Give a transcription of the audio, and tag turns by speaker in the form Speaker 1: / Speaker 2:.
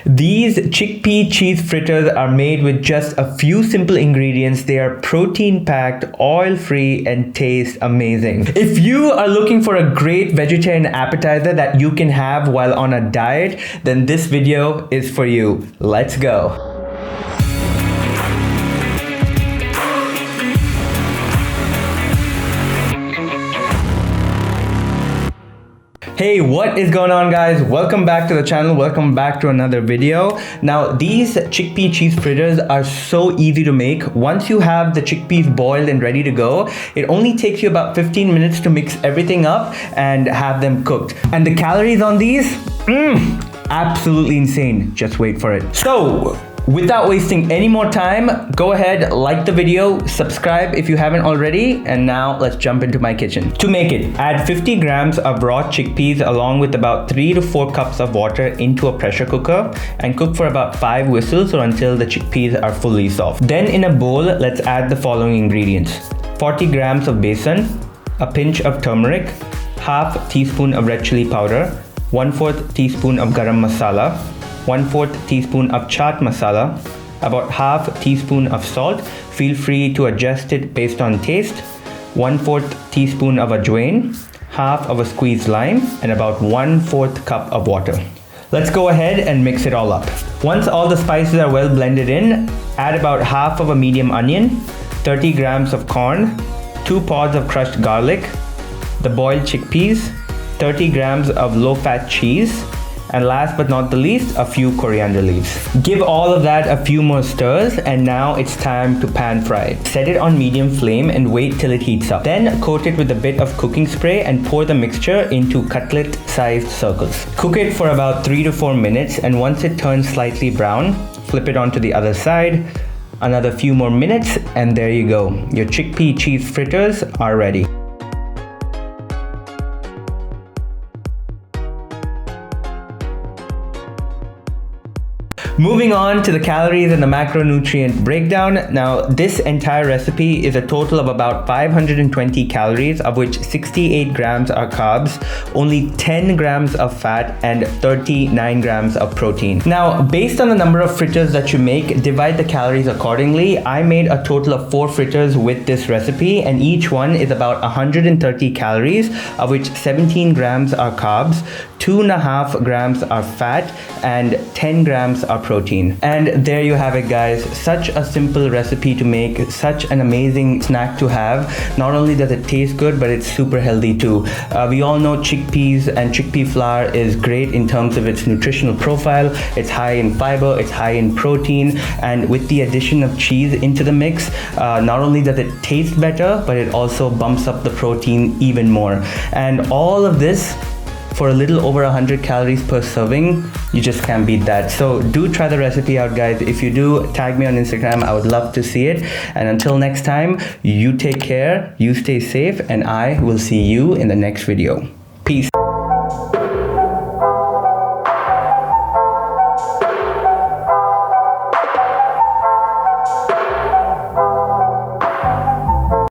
Speaker 1: These chickpea cheese fritters are made with just a few simple ingredients. They are protein packed, oil free, and taste amazing. If you are looking for a great vegetarian appetizer that you can have while on a diet, then this video is for you. Let's go. Hey, what is going on, guys? Welcome back to the channel. Welcome back to another video. Now, these chickpea cheese fritters are so easy to make. Once you have the chickpeas boiled and ready to go, it only takes you about 15 minutes to mix everything up and have them cooked. And the calories on these, absolutely insane. Just wait for it. So, without wasting any more time, go ahead, like the video, subscribe if you haven't already, and now let's jump into my kitchen. To make it, add 50 grams of raw chickpeas along with about 3 to 4 cups of water into a pressure cooker and cook for about 5 whistles or until the chickpeas are fully soft. Then in a bowl, let's add the following ingredients: 40 grams of besan, a pinch of turmeric, half teaspoon of red chili powder, 1/4 teaspoon of garam masala, 1/4 teaspoon of chaat masala, about half teaspoon of salt. Feel free to adjust it based on taste. 1/4 teaspoon of Ajwain, half of a squeezed lime, and about 1/4 cup of water. Let's go ahead and mix it all up. Once all the spices are well blended in, add about half of a medium onion, 30 grams of corn, 2 pods of crushed garlic, the boiled chickpeas, 30 grams of low-fat cheese, and last but not the least, a few coriander leaves. Give all of that a few more stirs, and now it's time to pan fry it. Set it on medium flame and wait till it heats up. Then coat it with a bit of cooking spray and pour the mixture into cutlet-sized circles. Cook it for about 3 to 4 minutes, and once it turns slightly brown, flip it onto the other side. Another few more minutes, and there you go. Your chickpea cheese fritters are ready. Moving on to the calories and the macronutrient breakdown. Now, this entire recipe is a total of about 520 calories, of which 68 grams are carbs, only 10 grams of fat, and 39 grams of protein. Now, based on the number of fritters that you make, divide the calories accordingly. I made a total of 4 fritters with this recipe, and each one is about 130 calories, of which 17 grams are carbs, 2.5 grams are fat, and 10 grams are protein. And there you have it, guys. Such a simple recipe to make, such an amazing snack to have. Not only does it taste good, but it's super healthy too. We all know chickpeas and chickpea flour is great in terms of its nutritional profile. It's high in fiber, it's high in protein, and with the addition of cheese into the mix, not only does it taste better, but it also bumps up the protein even more. And all of this for a little over 100 calories per serving. You just can't beat that. So do try the recipe out, guys. If you do, tag me on Instagram. I would love to see it. And until next time, you take care, you stay safe, and I will see you in the next video. Peace.